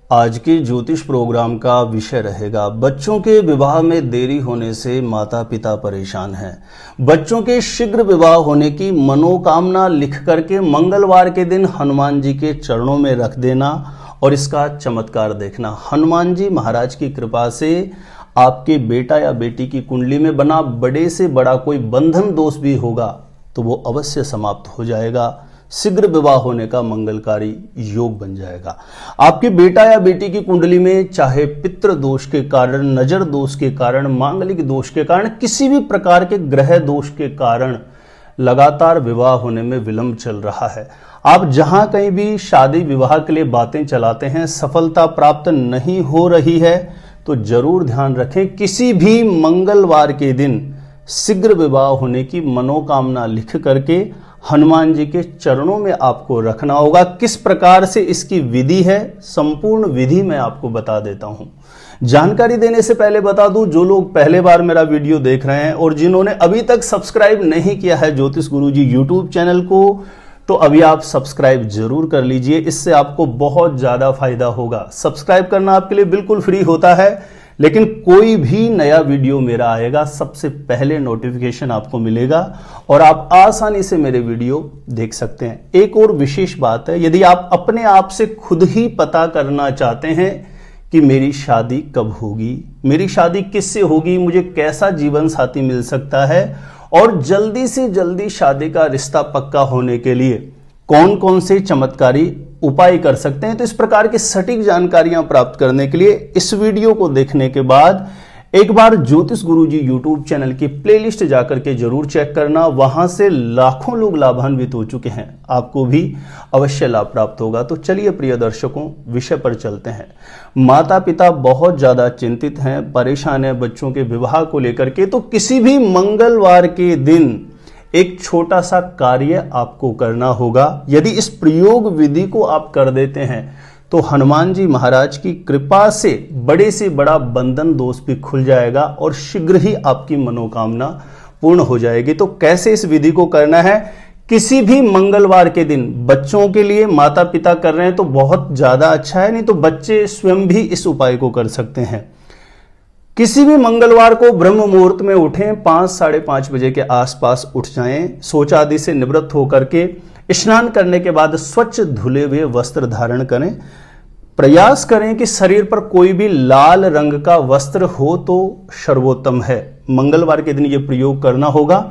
आज के ज्योतिष प्रोग्राम का विषय रहेगा बच्चों के विवाह में देरी होने से माता पिता परेशान हैं। बच्चों के शीघ्र विवाह होने की मनोकामना लिख करके मंगलवार के दिन हनुमान जी के चरणों में रख देना और इसका चमत्कार देखना। हनुमान जी महाराज की कृपा से आपके बेटा या बेटी की कुंडली में बना बड़े से बड़ा कोई बंधन दोष भी होगा तो वो अवश्य समाप्त हो जाएगा। शीघ्र विवाह होने का मंगलकारी योग बन जाएगा। आपके बेटा या बेटी की कुंडली में चाहे पितृ दोष के कारण, नजर दोष के कारण, मांगलिक दोष के कारण, किसी भी प्रकार के ग्रह दोष के कारण लगातार विवाह होने में विलंब चल रहा है, आप जहां कहीं भी शादी विवाह के लिए बातें चलाते हैं, सफलता प्राप्त नहीं हो रही है, तो जरूर ध्यान रखें किसी भी मंगलवार के दिन शीघ्र विवाह होने की मनोकामना लिख करके हनुमान जी के चरणों में आपको रखना होगा। किस प्रकार से इसकी विधि है, संपूर्ण विधि मैं आपको बता देता हूं। जानकारी देने से पहले बता दूं, जो लोग पहले बार मेरा वीडियो देख रहे हैं और जिन्होंने अभी तक सब्सक्राइब नहीं किया है ज्योतिष गुरुजी यूट्यूब चैनल को, तो अभी आप सब्सक्राइब जरूर कर लीजिए। इससे आपको बहुत ज्यादा फायदा होगा। सब्सक्राइब करना आपके लिए बिल्कुल फ्री होता है, लेकिन कोई भी नया वीडियो मेरा आएगा सबसे पहले नोटिफिकेशन आपको मिलेगा और आप आसानी से मेरे वीडियो देख सकते हैं। एक और विशेष बात है, यदि आप अपने आप से खुद ही पता करना चाहते हैं कि मेरी शादी कब होगी, मेरी शादी किससे होगी, मुझे कैसा जीवन साथी मिल सकता है और जल्दी से जल्दी शादी का रिश्ता पक्का होने के लिए कौन कौन से चमत्कारी उपाय कर सकते हैं, तो इस प्रकार की सटीक जानकारियां प्राप्त करने के लिए इस वीडियो को देखने के बाद एक बार ज्योतिष गुरुजी यूट्यूब चैनल की प्लेलिस्ट जाकर के जरूर चेक करना। वहां से लाखों लोग लाभान्वित हो चुके हैं, आपको भी अवश्य लाभ प्राप्त होगा। तो चलिए प्रिय दर्शकों, विषय पर चलते हैं। माता पिता बहुत ज्यादा चिंतित हैं, परेशान हैं बच्चों के विवाह को लेकर के, तो किसी भी मंगलवार के दिन एक छोटा सा कार्य आपको करना होगा। यदि इस प्रयोग विधि को आप कर देते हैं तो हनुमान जी महाराज की कृपा से बड़ा बंधन दोष भी खुल जाएगा और शीघ्र ही आपकी मनोकामना पूर्ण हो जाएगी। तो कैसे इस विधि को करना है? किसी भी मंगलवार के दिन बच्चों के लिए माता पिता कर रहे हैं तो बहुत ज्यादा अच्छा है, नहीं तो बच्चे स्वयं भी इस उपाय को कर सकते हैं। किसी भी मंगलवार को ब्रह्म मुहूर्त में उठें, 5 साढ़े 5 बजे के आसपास उठ जाएं, शौच आदि से निवृत्त होकर के स्नान करने के बाद स्वच्छ धुले हुए वस्त्र धारण करें। प्रयास करें कि शरीर पर कोई भी लाल रंग का वस्त्र हो तो सर्वोत्तम है। मंगलवार के दिन यह प्रयोग करना होगा।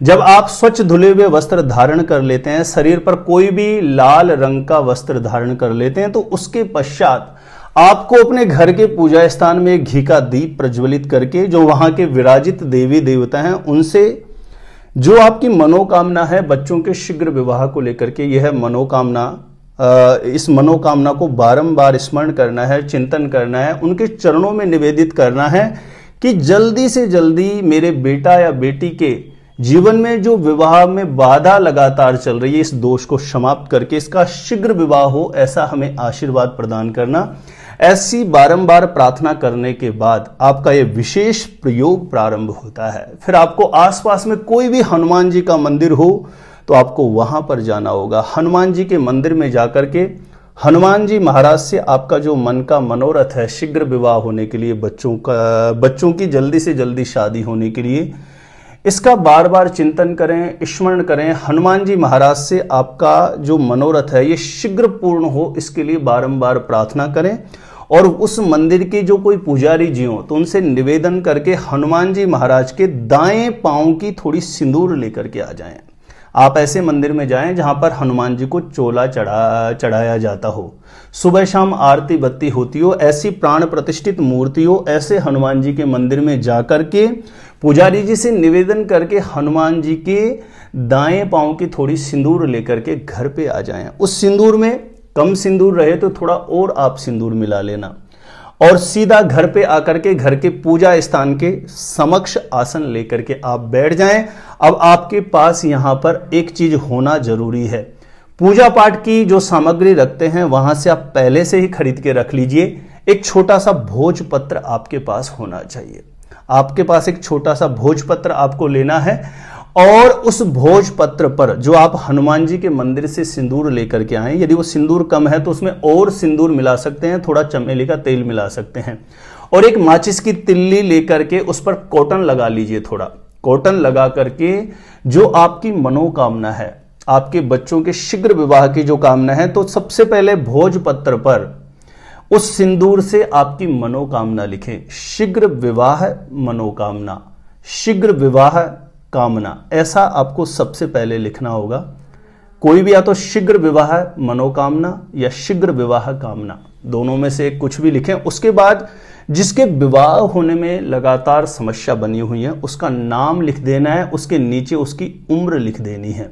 जब आप स्वच्छ धुले हुए वस्त्र धारण कर लेते हैं, शरीर पर कोई भी लाल रंग का वस्त्र धारण कर लेते हैं, तो उसके पश्चात आपको अपने घर के पूजा स्थान में घी का दीप प्रज्वलित करके जो वहां के विराजित देवी देवता हैं उनसे जो आपकी मनोकामना है बच्चों के शीघ्र विवाह को लेकर के, यह मनोकामना, इस मनोकामना को बारंबार स्मरण करना है, चिंतन करना है, उनके चरणों में निवेदित करना है कि जल्दी से जल्दी मेरे बेटा या बेटी के जीवन में जो विवाह में बाधा लगातार चल रही है, इस दोष को समाप्त करके इसका शीघ्र विवाह हो, ऐसा हमें आशीर्वाद प्रदान करना। ऐसी बारंबार प्रार्थना करने के बाद आपका यह विशेष प्रयोग प्रारंभ होता है। फिर आपको आसपास में कोई भी हनुमान जी का मंदिर हो तो आपको वहां पर जाना होगा। हनुमान जी के मंदिर में जाकर के हनुमान जी महाराज से आपका जो मन का मनोरथ है शीघ्र विवाह होने के लिए, बच्चों की जल्दी से जल्दी शादी होने के लिए, इसका बार बार चिंतन करें, स्मरण करें। हनुमान जी महाराज से आपका जो मनोरथ है ये शीघ्र पूर्ण हो, इसके लिए बारंबार प्रार्थना करें और उस मंदिर के जो कोई पुजारी जी हो तो उनसे निवेदन करके हनुमान जी महाराज के दाएं पांव की थोड़ी सिंदूर लेकर के आ जाएं। आप ऐसे मंदिर में जाएं जहां पर हनुमान जी को चोला चढ़ाया जाता हो, सुबह शाम आरती बत्ती होती हो, ऐसी प्राण प्रतिष्ठित मूर्ति हो, ऐसे हनुमान जी के मंदिर में जाकर के पुजारी जी से निवेदन करके हनुमान जी के दाएं पांव की थोड़ी सिंदूर लेकर के घर पे आ जाएं। उस सिंदूर में कम सिंदूर रहे तो थोड़ा और आप सिंदूर मिला लेना और सीधा घर पे आकर के घर के पूजा स्थान के समक्ष आसन लेकर के आप बैठ जाएं। अब आपके पास यहां पर एक चीज होना जरूरी है। पूजा पाठ की जो सामग्री रखते हैं वहां से आप पहले से ही खरीद के रख लीजिए। एक छोटा सा भोजपत्र आपके पास होना चाहिए। आपके पास एक छोटा सा भोजपत्र आपको लेना है और उस भोजपत्र पर जो आप हनुमान जी के मंदिर से सिंदूर लेकर के आए, यदि वो सिंदूर कम है तो उसमें और सिंदूर मिला सकते हैं, थोड़ा चमेली का तेल मिला सकते हैं, और एक माचिस की तिल्ली लेकर के उस पर कॉटन लगा लीजिए। थोड़ा कॉटन लगा करके जो आपकी मनोकामना है, आपके बच्चों के शीघ्र विवाह की जो कामना है, तो सबसे पहले भोजपत्र पर उस सिंदूर से आपकी मनोकामना लिखें। शीघ्र विवाह मनोकामना, शीघ्र विवाह कामना, ऐसा आपको सबसे पहले लिखना होगा। कोई भी या तो शीघ्र विवाह मनोकामना या शीघ्र विवाह कामना, दोनों में से कुछ भी लिखें। उसके बाद जिसके विवाह होने में लगातार समस्या बनी हुई है उसका नाम लिख देना है, उसके नीचे उसकी उम्र लिख देनी है।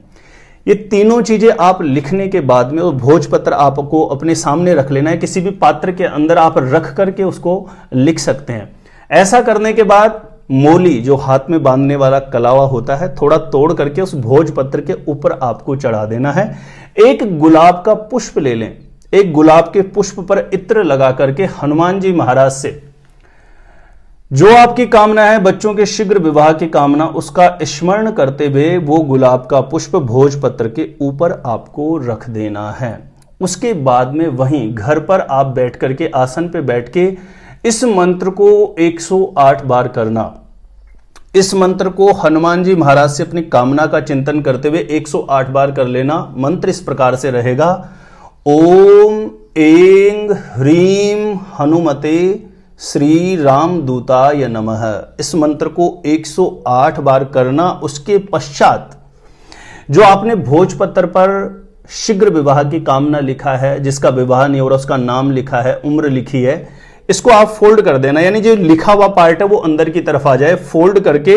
ये तीनों चीजें आप लिखने के बाद में वो भोजपत्र आपको अपने सामने रख लेना है, किसी भी पात्र के अंदर आप रख करके उसको लिख सकते हैं। ऐसा करने के बाद मोली, जो हाथ में बांधने वाला कलावा होता है, थोड़ा तोड़ करके उस भोजपत्र के ऊपर आपको चढ़ा देना है। एक गुलाब का पुष्प ले लें, एक गुलाब के पुष्प पर इत्र लगा करके हनुमान जी महाराज से जो आपकी कामना है, बच्चों के शीघ्र विवाह की कामना, उसका स्मरण करते हुए वो गुलाब का पुष्प भोजपत्र के ऊपर आपको रख देना है। उसके बाद में वहीं घर पर आप बैठ करके, आसन पे बैठ के इस मंत्र को 108 बार करना। इस मंत्र को हनुमान जी महाराज से अपनी कामना का चिंतन करते हुए 108 बार कर लेना। मंत्र इस प्रकार से रहेगा, ओम ऐं ह्रीं हनुमते श्री रामदूताय नमः। इस मंत्र को 108 बार करना। उसके पश्चात जो आपने भोजपत्र पर शीघ्र विवाह की कामना लिखा है, जिसका विवाह नहीं हो रहा, उसका नाम लिखा है, उम्र लिखी है, इसको आप फोल्ड कर देना, यानी जो लिखा हुआ पार्ट है वो अंदर की तरफ आ जाए। फोल्ड करके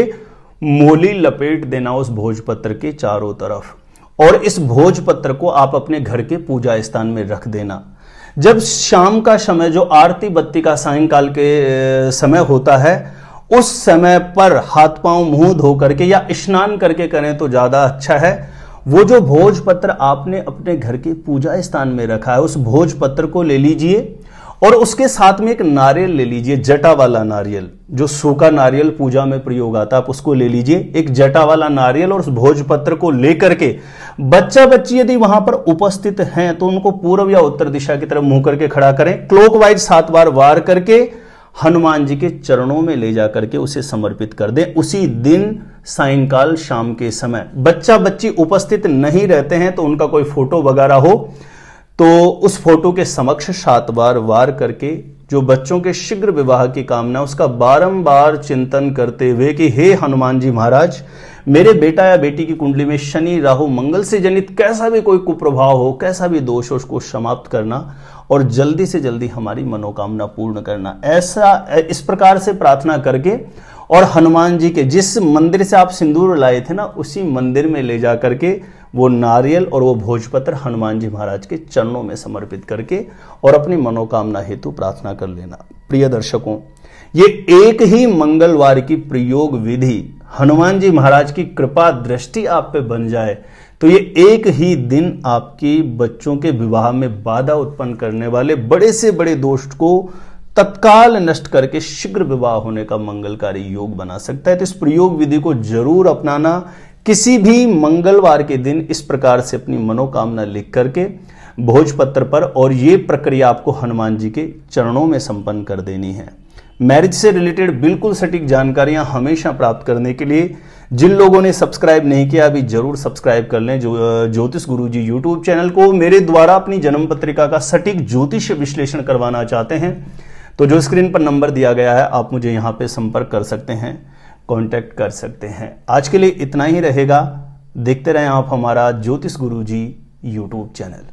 मोली लपेट देना उस भोजपत्र के चारों तरफ, और इस भोजपत्र को आप अपने घर के पूजा स्थान में रख देना। जब शाम का समय, जो आरती बत्ती का सायंकाल के समय होता है, उस समय पर हाथ पांव मुंह धो करके या स्नान करके करें तो ज्यादा अच्छा है। वो जो भोजपत्र आपने अपने घर के पूजा स्थान में रखा है, उस भोजपत्र को ले लीजिए और उसके साथ में एक नारियल ले लीजिए, जटा वाला नारियल, जो सूखा नारियल पूजा में प्रयोग आता है, आप उसको ले लीजिए, एक जटा वाला नारियल। और उस भोजपत्र को लेकर के बच्चा बच्ची यदि वहां पर उपस्थित हैं तो उनको पूर्व या उत्तर दिशा की तरफ मुंह करके खड़ा करें। क्लॉकवाइज 7 बार वार करके हनुमान जी के चरणों में ले जाकर के उसे समर्पित कर दें। उसी दिन सायंकाल शाम के समय बच्चा बच्ची उपस्थित नहीं रहते हैं तो उनका कोई फोटो वगैरह हो तो उस फोटो के समक्ष 7 बार वार करके जो बच्चों के शीघ्र विवाह की कामना, उसका बारंबार चिंतन करते हुए कि हे हनुमान जी महाराज, मेरे बेटा या बेटी की कुंडली में शनि राहु मंगल से जनित कैसा भी कोई कुप्रभाव हो, कैसा भी दोष हो, उसको समाप्त करना और जल्दी से जल्दी हमारी मनोकामना पूर्ण करना। ऐसा इस प्रकार से प्रार्थना करके और हनुमान जी के जिस मंदिर से आप सिंदूर लाए थे ना, उसी मंदिर में ले जा करके वो नारियल और वो भोजपत्र हनुमान जी महाराज के चरणों में समर्पित करके और अपनी मनोकामना हेतु प्रार्थना कर लेना। प्रिय दर्शकों, ये एक ही मंगलवार की प्रयोग विधि हनुमान जी महाराज की कृपा दृष्टि आप पे बन जाए तो ये एक ही दिन आपकी बच्चों के विवाह में बाधा उत्पन्न करने वाले बड़े से बड़े दोष को तत्काल नष्ट करके शीघ्र विवाह होने का मंगलकारी योग बना सकता है। तो इस प्रयोग विधि को जरूर अपनाना। किसी भी मंगलवार के दिन इस प्रकार से अपनी मनोकामना लिख करके भोजपत्र पर, और ये प्रक्रिया आपको हनुमान जी के चरणों में संपन्न कर देनी है। मैरिज से रिलेटेड बिल्कुल सटीक जानकारियां हमेशा प्राप्त करने के लिए जिन लोगों ने सब्सक्राइब नहीं किया अभी जरूर सब्सक्राइब कर लें ज्योतिष गुरुजी यूट्यूब चैनल को। मेरे द्वारा अपनी जन्म पत्रिका का सटीक ज्योतिष विश्लेषण करवाना चाहते हैं तो जो स्क्रीन पर नंबर दिया गया है आप मुझे यहां पे संपर्क कर सकते हैं, कांटेक्ट कर सकते हैं। आज के लिए इतना ही रहेगा। देखते रहें आप हमारा ज्योतिष गुरुजी यूट्यूब चैनल।